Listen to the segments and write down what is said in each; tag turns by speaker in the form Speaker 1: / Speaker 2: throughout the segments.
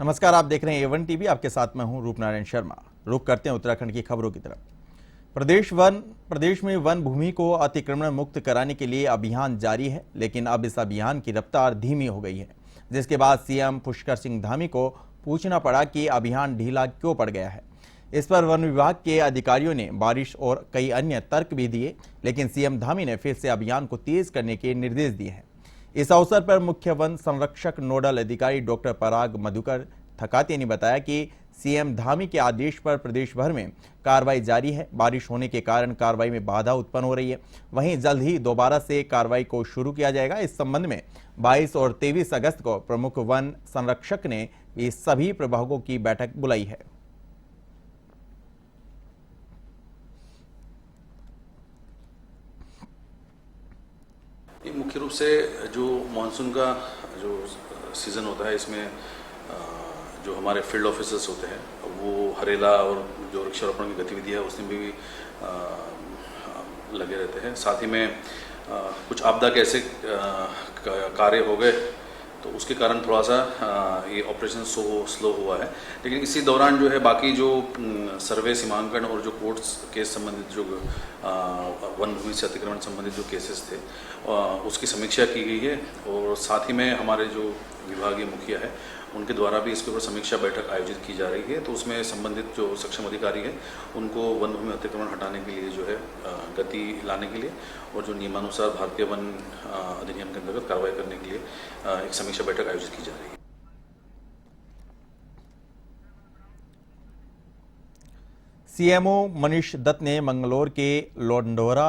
Speaker 1: नमस्कार, आप देख रहे हैं A1 टीवी। आपके साथ मैं हूं रूपनारायण शर्मा। रुक करते हैं उत्तराखंड की खबरों की तरफ। प्रदेश में वन भूमि को अतिक्रमण मुक्त कराने के लिए अभियान जारी है, लेकिन अब इस अभियान की रफ्तार धीमी हो गई है, जिसके बाद सीएम पुष्कर सिंह धामी को पूछना पड़ा कि अभियान ढीला क्यों पड़ गया है। इस पर वन विभाग के अधिकारियों ने बारिश और कई अन्य तर्क भी दिए, लेकिन सीएम धामी ने फिर से अभियान को तेज करने के निर्देश दिए हैं। इस अवसर पर मुख्य वन संरक्षक नोडल अधिकारी डॉक्टर पराग मधुकर थकाते ने बताया कि सीएम धामी के आदेश पर प्रदेश भर में कार्रवाई जारी है। बारिश होने के कारण कार्रवाई में बाधा उत्पन्न हो रही है। वहीं जल्द ही दोबारा से कार्रवाई को शुरू किया जाएगा। इस संबंध में 22 और 23 अगस्त को प्रमुख वन संरक्षक ने भी सभी प्रभागों की बैठक बुलाई है।
Speaker 2: मुख्य रूप से जो मानसून का जो सीज़न होता है, इसमें जो हमारे फील्ड ऑफिसर्स होते हैं वो हरेला और जो वृक्षारोपण की गतिविधि है उसमें भी लगे रहते हैं। साथ ही में कुछ आपदा के ऐसे कार्य हो गए तो उसके कारण थोड़ा सा ये ऑपरेशन स्लो हुआ है। लेकिन इसी दौरान जो है बाकी जो सर्वे, सीमांकन और जो कोर्ट्स केस संबंधित जो वन भूमि से अतिक्रमण संबंधित जो केसेस थे उसकी समीक्षा की गई है। और साथ ही में हमारे जो विभागीय मुखिया है उनके द्वारा भी इसके ऊपर समीक्षा बैठक आयोजित की जा रही है। तो उसमें संबंधित जो सक्षम अधिकारी है उनको वन भूमि अतिक्रमण हटाने के लिए जो है गति लाने के लिए और जो नियमानुसार भारतीय वन अधिनियम के अंतर्गत कार्रवाई करने के लिए एक समीक्षा बैठक आयोजित की जा रही है।
Speaker 1: सीएमओ मनीष दत्त ने मंगलौर के लोंढोरा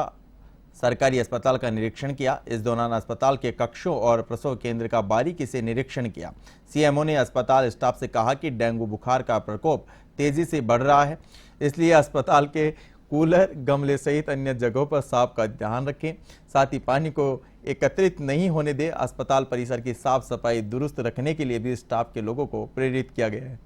Speaker 1: सरकारी अस्पताल का निरीक्षण किया। इस दौरान अस्पताल के कक्षों और प्रसव केंद्र का बारीकी से निरीक्षण किया। सीएमओ ने अस्पताल स्टाफ से कहा कि डेंगू बुखार का प्रकोप तेजी से बढ़ रहा है, इसलिए अस्पताल के कूलर, गमले सहित अन्य जगहों पर साफ का ध्यान रखें। साथ ही पानी को एकत्रित नहीं होने दें। अस्पताल परिसर की साफ सफाई दुरुस्त रखने के लिए भी स्टाफ के लोगों को प्रेरित किया गया है।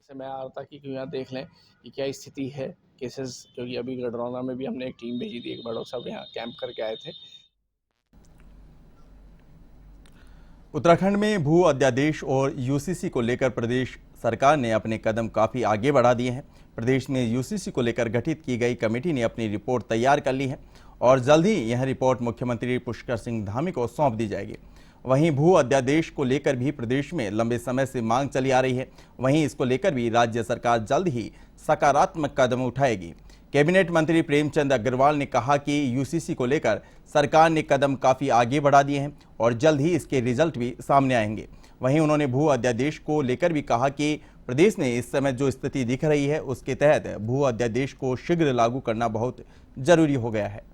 Speaker 3: से मैं आ रहा था कि यहाँ देख लें कि क्या स्थिति है केसेस, क्योंकि अभी गडरौना में भी हमने एक टीम भेजी थी। एक बार डॉक्टर साहब यहाँ कैंप करके आए थे।
Speaker 1: उत्तराखंड में भू अध्यादेश और यूसीसी को लेकर प्रदेश सरकार ने अपने कदम काफ़ी आगे बढ़ा दिए हैं। प्रदेश में यूसीसी को लेकर गठित की गई कमेटी ने अपनी रिपोर्ट तैयार कर ली है और जल्द ही यह रिपोर्ट मुख्यमंत्री पुष्कर सिंह धामी को सौंप दी जाएगी। वहीं भू अध्यादेश को लेकर भी प्रदेश में लंबे समय से मांग चली आ रही है। वहीं इसको लेकर भी राज्य सरकार जल्द ही सकारात्मक कदम उठाएगी। कैबिनेट मंत्री प्रेमचंद अग्रवाल ने कहा कि यूसीसी को लेकर सरकार ने कदम काफ़ी आगे बढ़ा दिए हैं और जल्द ही इसके रिजल्ट भी सामने आएंगे। वहीं उन्होंने भू अध्यादेश को लेकर भी कहा कि प्रदेश में इस समय जो स्थिति दिख रही है उसके तहत भू अध्यादेश को शीघ्र लागू करना बहुत जरूरी हो गया है।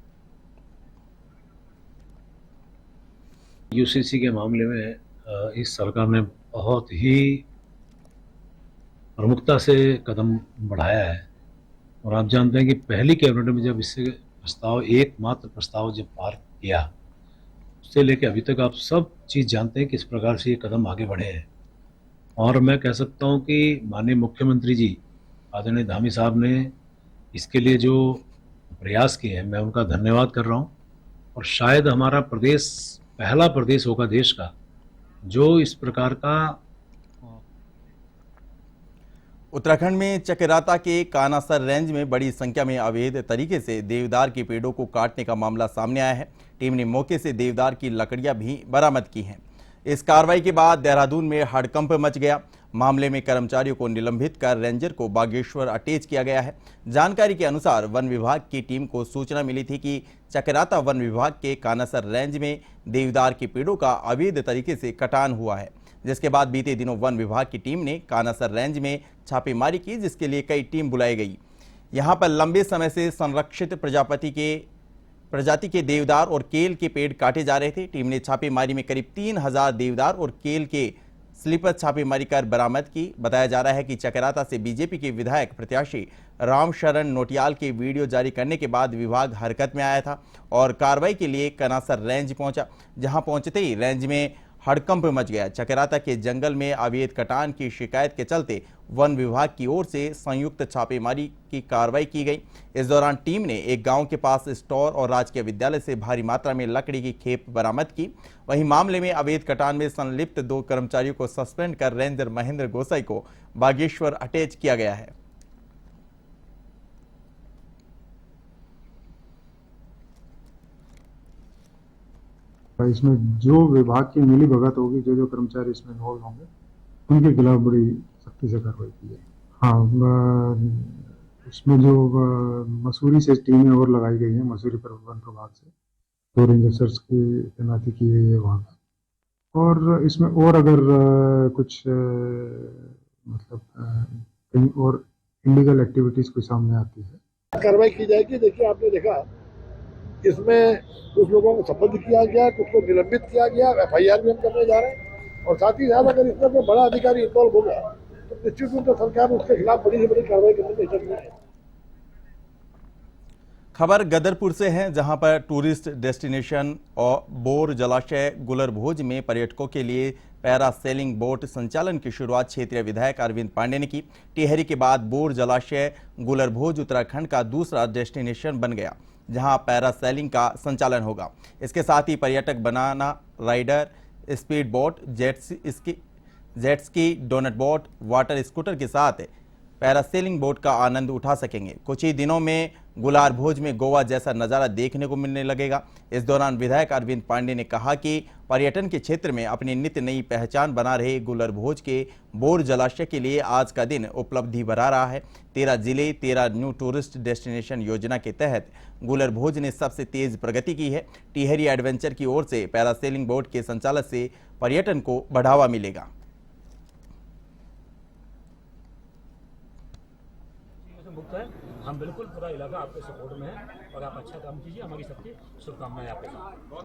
Speaker 4: यूसीसी के मामले में इस सरकार ने बहुत ही प्रमुखता से कदम बढ़ाया है और आप जानते हैं कि पहली कैबिनेट में जब इससे प्रस्ताव, एकमात्र प्रस्ताव जब पारित किया, उससे लेके अभी तक आप सब चीज़ जानते हैं किस प्रकार से ये कदम आगे बढ़े हैं। और मैं कह सकता हूँ कि माननीय मुख्यमंत्री जी आदरणीय धामी साहब ने इसके लिए जो प्रयास किए हैं, मैं उनका धन्यवाद कर रहा हूँ। और शायद हमारा प्रदेश पहला प्रदेश होगा देश का जो इस प्रकार का।
Speaker 1: उत्तराखंड में चकराता के कानासर रेंज में बड़ी संख्या में अवैध तरीके से देवदार के पेड़ों को काटने का मामला सामने आया है। टीम ने मौके से देवदार की लकड़ियां भी बरामद की हैं। इस कार्रवाई के बाद देहरादून में हड़कंप मच गया। मामले में कर्मचारियों को निलंबित कर रेंजर को बागेश्वर अटैच किया गया है। जानकारी के अनुसार वन विभाग की टीम को सूचना मिली थी कि चकराता वन विभाग के कानासर रेंज में देवदार के पेड़ों का अवैध तरीके से कटान हुआ है, जिसके बाद बीते दिनों वन विभाग की टीम ने कानासर रेंज में छापेमारी की, जिसके लिए कई टीम बुलाई गई। यहां पर लंबे समय से संरक्षित प्रजाति के देवदार और केल के पेड़ काटे जा रहे थे। टीम ने छापेमारी में करीब 3000 देवदार और केल के स्लीपर छापेमारी कर बरामद की। बताया जा रहा है कि चकराता से बीजेपी के विधायक प्रत्याशी रामशरण नोटियाल के वीडियो जारी करने के बाद विभाग हरकत में आया था और कार्रवाई के लिए कनासर रेंज पहुंचा। जहां पहुंचते ही रेंज में हड़कंप मच गया। चकराता के जंगल में अवैध कटान की शिकायत के चलते वन विभाग की ओर से संयुक्त छापेमारी की कार्रवाई की गई। इस दौरान टीम ने एक गांव के पास स्टोर और राजकीय विद्यालय से भारी मात्रा में लकड़ी की खेप बरामद की। वहीं मामले में अवैध कटान में संलिप्त 2 कर्मचारियों को सस्पेंड कर रेंजर महेंद्र गोसाई को बागेश्वर अटैच किया गया है।
Speaker 5: इसमें जो विभाग की मिली भगत होगी, जो कर्मचारी इसमें इन्वॉल्व होंगे, उनके खिलाफ बड़ी सख्ती से कार्रवाई की है। हाँ, इसमें जो मसूरी से टीमें और लगाई गई हैं, मसूरी पर वन प्रभाग से 2 रेंजर्स की तैनाती की गई है वहाँ पर। और इसमें और अगर कुछ मतलब कहीं और इलीगल एक्टिविटीज कोई सामने आती है,
Speaker 6: कार्रवाई की जाएगी। देखिए, आपने देखा इसमें कुछ लोगों को संबद्ध किया गया, कुछ को निलंबित किया गया, FIR भी हम करने जा रहे हैं। और साथ ही साथ अगर इसमें कोई बड़ा अधिकारी इन्वॉल्व होगा तो निश्चित रूप से सरकार उसके खिलाफ बड़ी से बड़ी कार्रवाई करने में हिचक नहीं है।
Speaker 1: खबर गदरपुर से है, जहां पर टूरिस्ट डेस्टिनेशन और बोर जलाशय गुलरभोज में पर्यटकों के लिए पैरासेलिंग बोट संचालन की शुरुआत क्षेत्रीय विधायक अरविंद पांडे ने की। टिहरी के बाद बोर जलाशय गुलरभोज उत्तराखंड का दूसरा डेस्टिनेशन बन गया, जहां पैरासेलिंग का संचालन होगा। इसके साथ ही पर्यटक banana rider, speed boat, jet ski, donut boat, water scooter के साथ पैरासेलिंग बोट का आनंद उठा सकेंगे। कुछ ही दिनों में गुलारभोज में गोवा जैसा नज़ारा देखने को मिलने लगेगा। इस दौरान विधायक अरविंद पांडे ने कहा कि पर्यटन के क्षेत्र में अपनी नित्य नई पहचान बना रहे गुलरभोज के बोर जलाशय के लिए आज का दिन उपलब्धि भरा रहा है। 13 जिले 13 न्यू टूरिस्ट डेस्टिनेशन योजना के तहत गुलरभोज ने सबसे तेज प्रगति की है। टिहरी एडवेंचर की ओर से पैरासेलिंग बोट के संचालन से पर्यटन को बढ़ावा मिलेगा।
Speaker 7: मुक्त है, हम बिल्कुल पूरा इलाका आपके सपोर्ट में है और आप अच्छा काम कीजिए। हमारी सबकी शुभकामनाएं आपके साथ।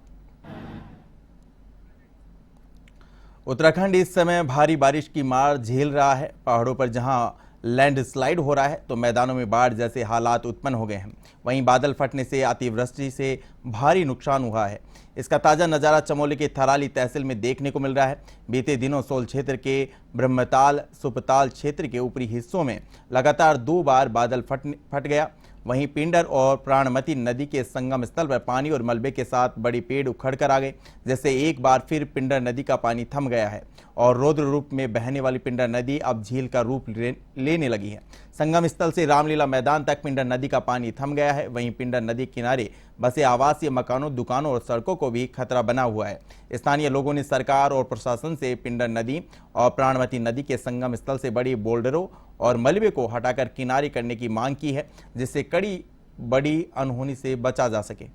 Speaker 1: उत्तराखंड इस समय भारी बारिश की मार झेल रहा है। पहाड़ों पर जहां लैंडस्लाइड हो रहा है तो मैदानों में बाढ़ जैसे हालात उत्पन्न हो गए हैं। वहीं बादल फटने से अतिवृष्टि से भारी नुकसान हुआ है। इसका ताज़ा नज़ारा चमोली के थराली तहसील में देखने को मिल रहा है। बीते दिनों सोल क्षेत्र के ब्रह्मताल सुपताल क्षेत्र के ऊपरी हिस्सों में लगातार 2 बार बादल फट गया। वहीं पिंडर और प्राणमती नदी के संगम स्थल पर पानी और मलबे के साथ बड़े पेड़ उखड़ कर आ गए, जिससे एक बार फिर पिंडर नदी का पानी थम गया है और रौद्र रूप में बहने वाली पिंडर नदी अब झील का रूप लेने लगी है। संगम स्थल से रामलीला मैदान तक पिंडर नदी का पानी थम गया है। वहीं पिंडर नदी किनारे बसे आवासीय मकानों, दुकानों और सड़कों को भी खतरा बना हुआ है। स्थानीय लोगों ने सरकार और प्रशासन से पिंडर नदी और प्राणमती नदी के संगम स्थल से बड़ी बोल्डरों और मलबे को हटाकर किनारे करने की मांग की है, जिससे बड़ी अनहोनी से बचा जा सके।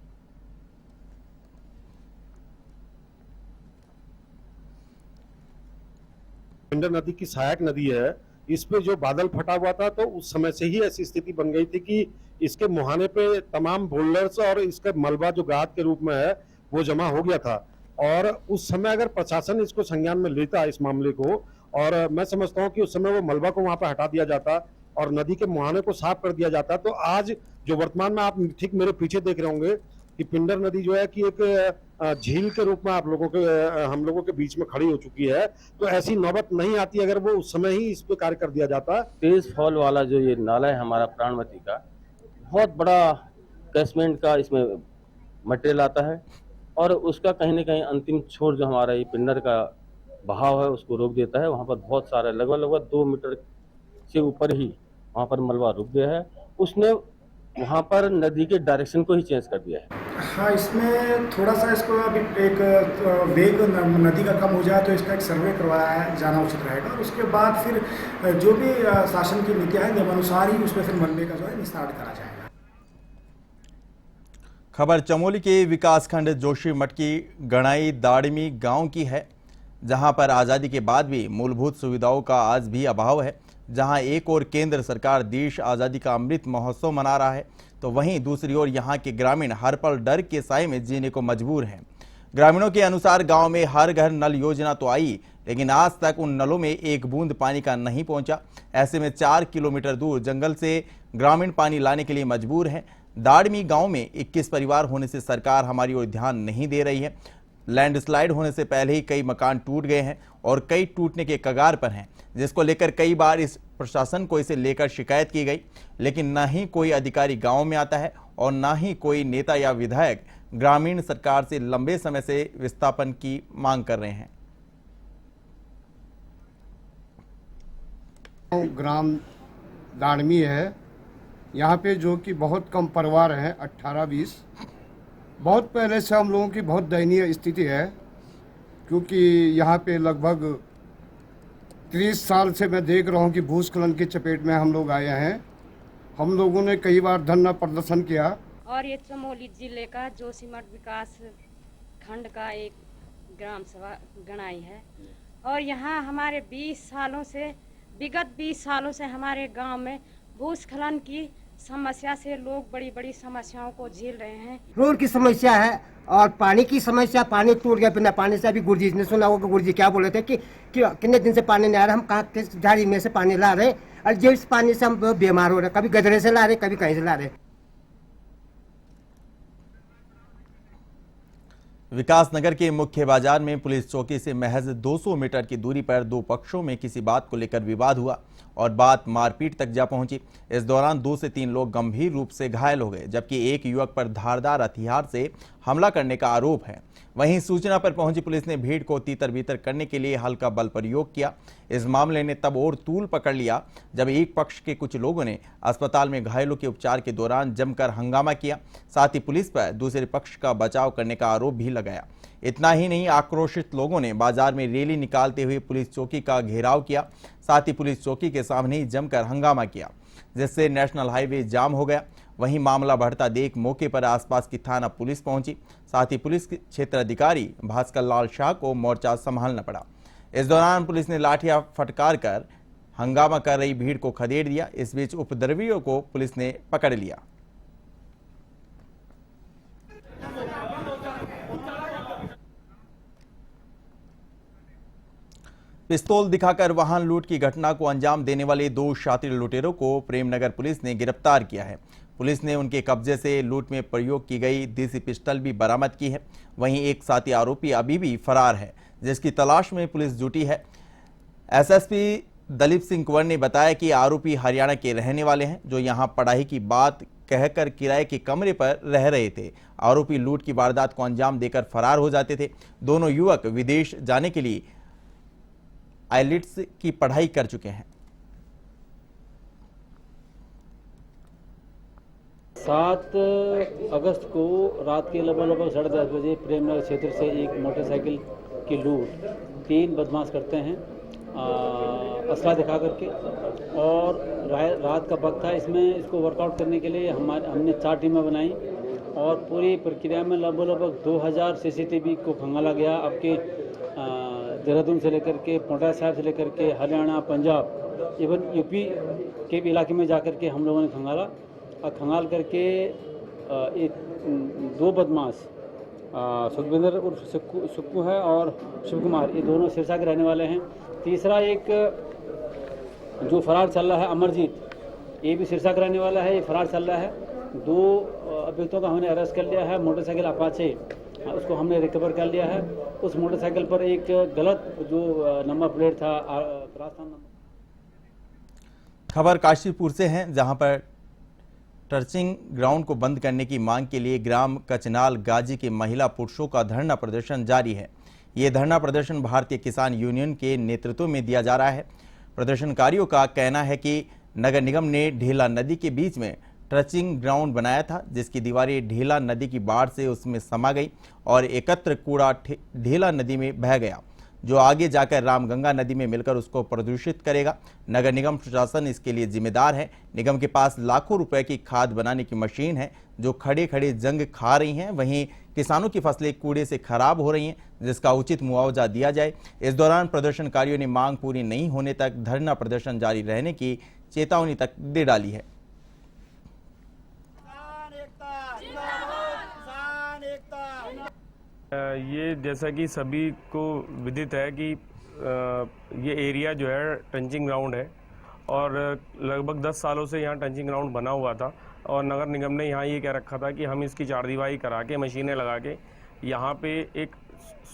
Speaker 8: पिंडर नदी की सहायक नदी है। इस पे जो बादल फटा हुआ था तो उस समय से ही ऐसी स्थिति बन गई थी कि इसके मुहाने पे तमाम बोल्डर्स और इसका मलबा जो गाद के रूप में है वो जमा हो गया था। और उस समय अगर प्रशासन इसको संज्ञान में लेता इस मामले को, और मैं समझता हूँ कि उस समय वो मलबा को वहां पर हटा दिया जाता और नदी के मुहाने को साफ कर दिया जाता, तो आज जो वर्तमान में आप ठीक मेरे पीछे देख रहे होंगे कि पिंडर नदी जो है कि एक झील के रूप में हम लोगों के बीच में खड़ी हो चुकी है। तो ऐसी नौबत नहीं आती अगर वो उस समय ही इस पे कार्य कर दिया जाता।
Speaker 9: तेज फॉल वाला जो ये नाला है हमारा प्राणमती का, बहुत बड़ा कैशमेंट का इसमें मटेरियल आता है और उसका कहीं ना कहीं अंतिम छोर जो हमारा ये पिंडर का बहाव है उसको रोक देता है। वहाँ पर बहुत सारे लगभग 2 मीटर से ऊपर ही वहाँ पर मलबा रुक गया है। उसने वहाँ पर नदी के डायरेक्शन को ही चेंज कर दिया है।
Speaker 10: हाँ, इसमें थोड़ा सा इसको अभी एक वेग नदी का कम हो जाए तो इसका एक सर्वे करवाया जाना उचित रहेगा और उसके बाद फिर जो भी शासन की नीतियाँ हैं नियमानुसार ही उसमें फिर मलबे का जो है निस्तारण करा जाएगा।
Speaker 1: खबर चमोली के विकासखंड जोशीमठ की गणाई दाड़मी गांव की है, जहां पर आज़ादी के बाद भी मूलभूत सुविधाओं का आज भी अभाव है। जहां एक ओर केंद्र सरकार देश आज़ादी का अमृत महोत्सव मना रहा है, तो वहीं दूसरी ओर यहां के ग्रामीण हर पल डर के साए में जीने को मजबूर हैं। ग्रामीणों के अनुसार गांव में हर घर नल योजना तो आई, लेकिन आज तक उन नलों में एक बूंद पानी का नहीं पहुंचा। ऐसे में 4 किलोमीटर दूर जंगल से ग्रामीण पानी लाने के लिए मजबूर हैं। दाड़मी गांव में 21 परिवार होने से सरकार हमारी ओर ध्यान नहीं दे रही है। लैंडस्लाइड होने से पहले ही कई मकान टूट गए हैं और कई टूटने के कगार पर हैं, जिसको लेकर कई बार इस प्रशासन को इसे लेकर शिकायत की गई, लेकिन न ही कोई अधिकारी गांव में आता है और न ही कोई नेता या विधायक ग्रामीण सरकार से लंबे समय से विस्थापन की मांग कर रहे हैं।
Speaker 11: ग्राम दाड़मी है, यहाँ पे जो कि बहुत कम परिवार हैं, 18-20। बहुत पहले से हम लोगों की बहुत दयनीय स्थिति है, क्योंकि यहाँ पे लगभग 30 साल से मैं देख रहा हूँ कि भूस्खलन की चपेट में हम लोग आए हैं। हम लोगों ने कई बार धरना प्रदर्शन किया।
Speaker 12: और ये चमोली जिले का जोशीमठ विकास खंड का एक ग्राम सभा गणाई है और यहाँ हमारे विगत 20 सालों से हमारे गांव में भूस्खलन की समस्या से लोग बड़ी बड़ी समस्याओं को झेल रहे हैं।
Speaker 13: रोड की समस्या है और पानी की समस्या, पानी टूट गया बिना पानी से। अभी गुरुजी ने सुना होगा, गुरुजी क्या बोले थे कि कितने दिन से पानी नहीं आ रहा, हम कहाँ किस झाड़ी में से पानी ला रहे और जिस पानी से हम बीमार हो रहे, कभी गदरे से ला रहे, कभी कहीं से ला रहे।
Speaker 1: विकासनगर के मुख्य बाजार में पुलिस चौकी से महज 200 मीटर की दूरी पर दो पक्षों में किसी बात को लेकर विवाद हुआ और बात मारपीट तक जा पहुंची। इस दौरान 2 से 3 लोग गंभीर रूप से घायल हो गए, जबकि एक युवक पर धारदार हथियार से हमला करने का आरोप है। वहीं सूचना पर पहुंची पुलिस ने भीड़ को तीतर-बीतर करने के लिए हल्का बल प्रयोग किया। इस मामले ने तब और तूल पकड़ लिया जब एक पक्ष के कुछ लोगों ने अस्पताल में घायलों के उपचार के दौरान जमकर हंगामा किया। साथ ही पुलिस पर दूसरे पक्ष का बचाव करने का आरोप भी लगाया। इतना ही नहीं, आक्रोशित लोगों ने बाजार में रैली निकालते हुए पुलिस चौकी का घेराव किया। साथ ही पुलिस चौकी के सामने ही जमकर हंगामा किया, जिससे नेशनल हाईवे जाम हो गया। वहीं मामला बढ़ता देख मौके पर आसपास की थाना पुलिस पहुंची। साथ ही पुलिस क्षेत्राधिकारी भास्कर लाल शाह को मोर्चा संभालना पड़ा। इस दौरान पुलिस ने लाठियां फटकार कर हंगामा कर रही भीड़ को खदेड़ दिया। इस बीच उपद्रवियों को पुलिस ने पकड़ लिया। पिस्तौल दिखाकर वाहन लूट की घटना को अंजाम देने वाले 2 शातिर लुटेरों को प्रेमनगर पुलिस ने गिरफ्तार किया है। पुलिस ने उनके कब्जे से लूट में प्रयोग की गई देसी पिस्टल भी बरामद की है। वहीं एक साथी आरोपी अभी भी फरार है, जिसकी तलाश में पुलिस जुटी है। एसएसपी दलीप सिंह कुंवर ने बताया कि आरोपी हरियाणा के रहने वाले हैं, जो यहां पढ़ाई की बात कहकर किराए के कमरे पर रह रहे थे। आरोपी लूट की वारदात को अंजाम देकर फरार हो जाते थे। दोनों युवक विदेश जाने के लिए आईएलटीएस की पढ़ाई कर चुके हैं।
Speaker 14: 7 अगस्त को रात के लगभग 10:30 बजे प्रेमनगर क्षेत्र से एक मोटरसाइकिल की लूट 3 बदमाश करते हैं असला दिखा करके, और रात का वक्त था। इसको वर्कआउट करने के लिए हमने 4 टीमें बनाई और पूरी प्रक्रिया में लगभग 2000 सीसीटीवी को खंगाला गया। आपके देहरादून से लेकर के पोटा साहिब से लेकर के हरियाणा, पंजाब, इवन यूपी के भी इलाके में जाकर के हम लोगों ने खंगाल करके 2 बदमाश सुखविंदर उर्फ सुक्कू है और शिव कुमार, ये दोनों सिरसा के रहने वाले हैं। तीसरा एक जो फरार चल रहा है अमरजीत, ये भी सिरसा का रहने वाला है, ये फरार चल रहा है। 2 अभियुक्तों का हमने अरेस्ट कर लिया है। मोटरसाइकिल अपाचे उसको हमने रिकवर कर लिया है। उस मोटरसाइकिल पर एक गलत जो नंबर प्लेट था राजस्थान नंबर।
Speaker 1: खबर काशीपुर से है, जहां पर टर्चिंग ग्राउंड को बंद करने की मांग के लिए ग्राम कचनाल गाजी के महिला पुरुषों का धरना प्रदर्शन जारी है। ये धरना प्रदर्शन भारतीय किसान यूनियन के नेतृत्व में दिया जा रहा है। प्रदर्शनकारियों का कहना है कि नगर निगम ने ढेला नदी के बीच में ट्रचिंग ग्राउंड बनाया था, जिसकी दीवारें ढेला नदी की बाढ़ से उसमें समा गई और एकत्र कूड़ा ढेला नदी में बह गया, जो आगे जाकर रामगंगा नदी में मिलकर उसको प्रदूषित करेगा। नगर निगम प्रशासन इसके लिए जिम्मेदार है। निगम के पास लाखों रुपए की खाद बनाने की मशीन है, जो खड़े खड़े जंग खा रही हैं। वहीं किसानों की फसलें कूड़े से खराब हो रही हैं, जिसका उचित मुआवजा दिया जाए। इस दौरान प्रदर्शनकारियों ने मांग पूरी नहीं होने तक धरना प्रदर्शन जारी रहने की चेतावनी तक दे डाली है।
Speaker 15: ये जैसा कि सभी को विदित है कि ये एरिया जो है ट्रंचिंग ग्राउंड है और लगभग 10 सालों से यहाँ ट्रंचिंग ग्राउंड बना हुआ था और नगर निगम ने यहाँ ये कह रखा था कि हम इसकी चारदीवारी करा के मशीनें लगा के यहाँ पे एक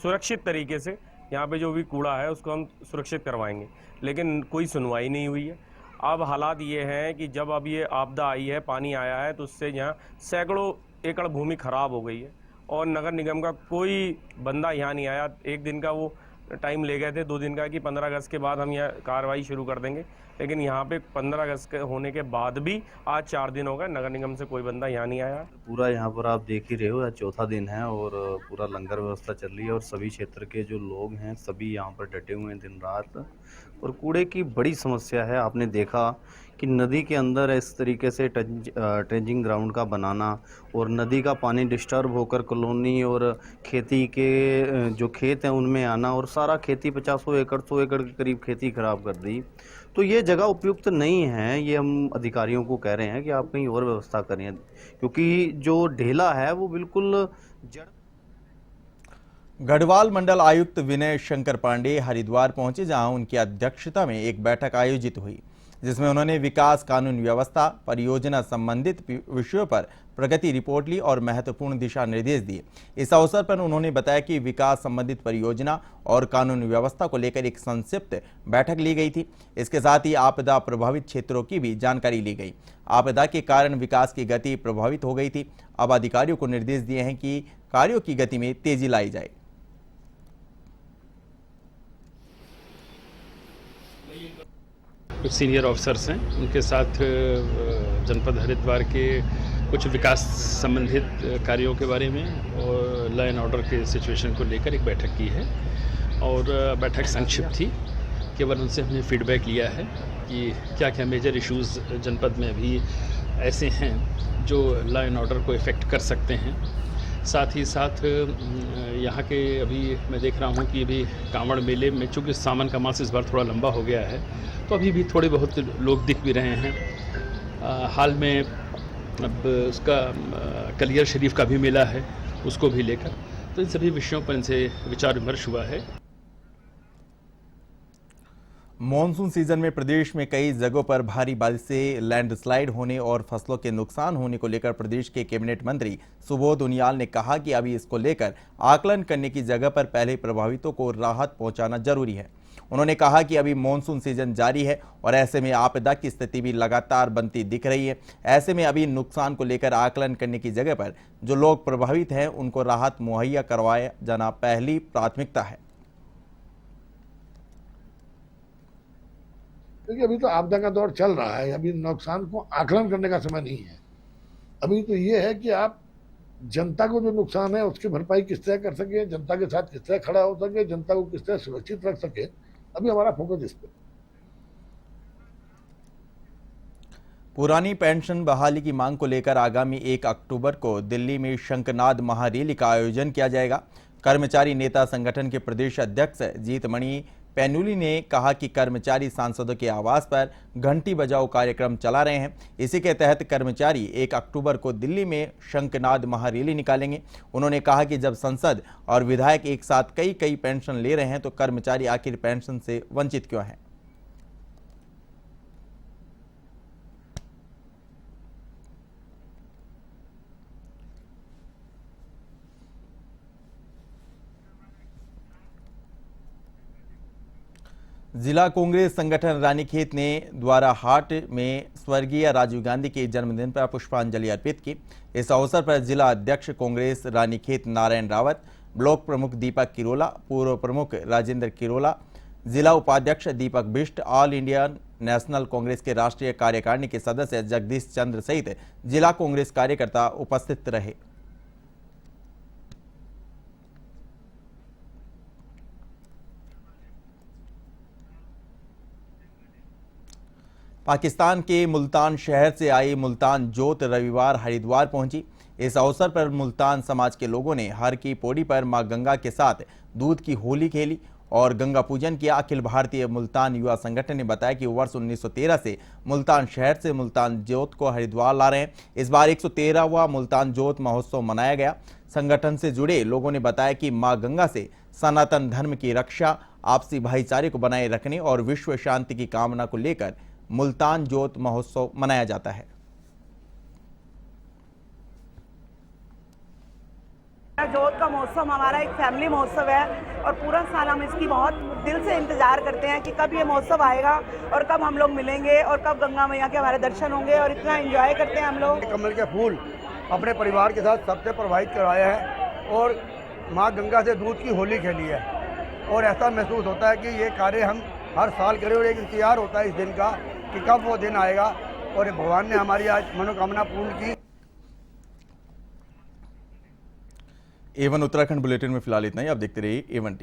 Speaker 15: सुरक्षित तरीके से यहाँ पे जो भी कूड़ा है उसको हम सुरक्षित करवाएंगे, लेकिन कोई सुनवाई नहीं हुई है। अब हालात ये हैं कि जब अब ये आपदा आई है, पानी आया है, तो उससे यहाँ सैकड़ों एकड़ भूमि खराब हो गई है और नगर निगम का कोई बंदा यहाँ नहीं आया। एक दिन का वो टाइम ले गए थे, 2 दिन का, कि 15 अगस्त के बाद हम यहाँ कार्रवाई शुरू कर देंगे, लेकिन यहाँ पे 15 अगस्त के होने के बाद भी आज 4 दिन हो गए, नगर निगम से कोई बंदा यहाँ नहीं आया।
Speaker 16: पूरा यहाँ पर आप देख ही रहे हो, आज चौथा दिन है और पूरा लंगर व्यवस्था चल रही है और सभी क्षेत्र के जो लोग हैं सभी यहाँ पर डटे हुए हैं दिन रात। और कूड़े की बड़ी समस्या है। आपने देखा कि नदी के अंदर इस तरीके से ट्रेंचिंग ग्राउंड का बनाना और नदी का पानी डिस्टर्ब होकर कॉलोनी और खेती के जो खेत हैं उनमें आना और सारा खेती 50 एकड़ 100 एकड़ के करीब खेती खराब कर दी। तो ये जगह उपयुक्त नहीं है। ये हम अधिकारियों को कह रहे हैं कि आप कहीं और व्यवस्था करें, क्योंकि जो ढेला है वो बिल्कुल जड़।
Speaker 1: गढ़वाल मंडल आयुक्त विनय शंकर पांडे हरिद्वार पहुंचे, जहां उनकी अध्यक्षता में एक बैठक आयोजित हुई, जिसमें उन्होंने विकास, कानून व्यवस्था, परियोजना संबंधित विषयों पर प्रगति रिपोर्ट ली और महत्वपूर्ण दिशा निर्देश दिए। इस अवसर पर उन्होंने बताया कि विकास संबंधित परियोजना और कानून व्यवस्था को लेकर एक संक्षिप्त बैठक ली गई थी। इसके साथ ही आपदा प्रभावित क्षेत्रों की भी जानकारी ली गई। आपदा के कारण विकास की गति प्रभावित हो गई थी। अब अधिकारियों को निर्देश दिए हैं कि कार्यों की गति में तेजी लाई जाए।
Speaker 17: कुछ सीनियर ऑफिसर्स हैं, उनके साथ जनपद हरिद्वार के कुछ विकास संबंधित कार्यों के बारे में और लॉ एंड ऑर्डर के सिचुएशन को लेकर एक बैठक की है और बैठक संक्षिप्त थी। केवल उनसे हमने फीडबैक लिया है कि क्या क्या मेजर इश्यूज़ जनपद में अभी ऐसे हैं जो लॉ एंड ऑर्डर को इफ़ेक्ट कर सकते हैं। साथ ही साथ यहाँ के अभी मैं देख रहा हूँ कि अभी कांवड़ मेले में चूँकि सावन का मास इस बार थोड़ा लंबा हो गया है, तो अभी भी थोड़े बहुत लोग दिख भी रहे हैं। हाल में अब उसका कलियर शरीफ का भी मेला है, उसको भी लेकर, तो इन सभी विषयों पर इनसे विचार विमर्श हुआ है।
Speaker 1: मॉनसून सीजन में प्रदेश में कई जगहों पर भारी बारिश से लैंडस्लाइड होने और फसलों के नुकसान होने को लेकर प्रदेश के कैबिनेट मंत्री सुबोध उनियाल ने कहा कि अभी इसको लेकर आकलन करने की जगह पर पहले प्रभावितों को राहत पहुंचाना जरूरी है। उन्होंने कहा कि अभी मॉनसून सीजन जारी है और ऐसे में आपदा की स्थिति भी लगातार बनती दिख रही है। ऐसे में अभी नुकसान को लेकर आकलन करने की जगह पर जो लोग प्रभावित हैं उनको राहत मुहैया करवाया जाना पहली प्राथमिकता है।
Speaker 6: क्योंकि अभी तो आपदा का दौर चल रहा है, अभी नुकसान को आकलन करने का समय नहीं है। अभी तो ये है कि आप जनता को जो नुकसान है उसकी भरपाई किस तरह कर सके, जनता के साथ किस तरह खड़ा हो सके, जनता को किस तरह सुरक्षित रख सके, अभी हमारा फोकस इस पर।
Speaker 1: पुरानी पेंशन बहाली की मांग को लेकर आगामी 1 अक्टूबर को दिल्ली में शंखनाद महारैली का आयोजन किया जाएगा। कर्मचारी नेता संगठन के प्रदेश अध्यक्ष जीतमणि पैनुली ने कहा कि कर्मचारी सांसदों के आवास पर घंटी बजाओ कार्यक्रम चला रहे हैं। इसी के तहत कर्मचारी 1 अक्टूबर को दिल्ली में शंखनाद महारैली निकालेंगे। उन्होंने कहा कि जब संसद और विधायक एक साथ कई पेंशन ले रहे हैं तो कर्मचारी आखिर पेंशन से वंचित क्यों हैं। जिला कांग्रेस संगठन रानीखेत ने द्वारा हाट में स्वर्गीय राजीव गांधी के जन्मदिन पर पुष्पांजलि अर्पित की। इस अवसर पर जिला अध्यक्ष कांग्रेस रानीखेत नारायण रावत, ब्लॉक प्रमुख दीपक किरोला, पूर्व प्रमुख राजेंद्र किरोला, जिला उपाध्यक्ष Deepak Bisht, All India National Congress के राष्ट्रीय कार्यकारिणी के सदस्य जगदीश चंद्र सहित जिला कांग्रेस कार्यकर्ता उपस्थित रहे। पाकिस्तान के मुल्तान शहर से आई मुल्तान जोत रविवार हरिद्वार पहुंची। इस अवसर पर मुल्तान समाज के लोगों ने हर की पौड़ी पर मां गंगा के साथ दूध की होली खेली और गंगा पूजन किया। अखिल भारतीय मुल्तान युवा संगठन ने बताया कि वर्ष 1913 से मुल्तान शहर से मुल्तान जोत को हरिद्वार ला रहे हैं। इस बार 113वां मुल्तान जोत महोत्सव मनाया गया। संगठन से जुड़े लोगों ने बताया कि मां गंगा से सनातन धर्म की रक्षा, आपसी भाईचारे को बनाए रखने और विश्व शांति की कामना को लेकर मुल्तान जोत महोत्सव मनाया जाता है।
Speaker 18: जोत का महोत्सव हमारा एक फैमिली महोत्सव है और पूरा साल हम इसकी बहुत दिल से इंतजार करते हैं कि कब ये महोत्सव आएगा और कब हम लोग मिलेंगे और कब गंगा मैया के हमारे दर्शन होंगे और इतना एंजॉय करते हैं हम लोग।
Speaker 11: कमल के फूल अपने परिवार के साथ सबसे प्रवाहित करवाया है और माँ गंगा से दूध की होली खेली है और ऐसा महसूस होता है कि ये कार्य हम हर साल करें और एक इंतजार होता है इस दिन का कि कब वो दिन आएगा और भगवान ने हमारी आज मनोकामना पूर्ण की।
Speaker 1: A1 उत्तराखंड बुलेटिन में फिलहाल इतना ही। आप देखते रहिए A1 टीवी।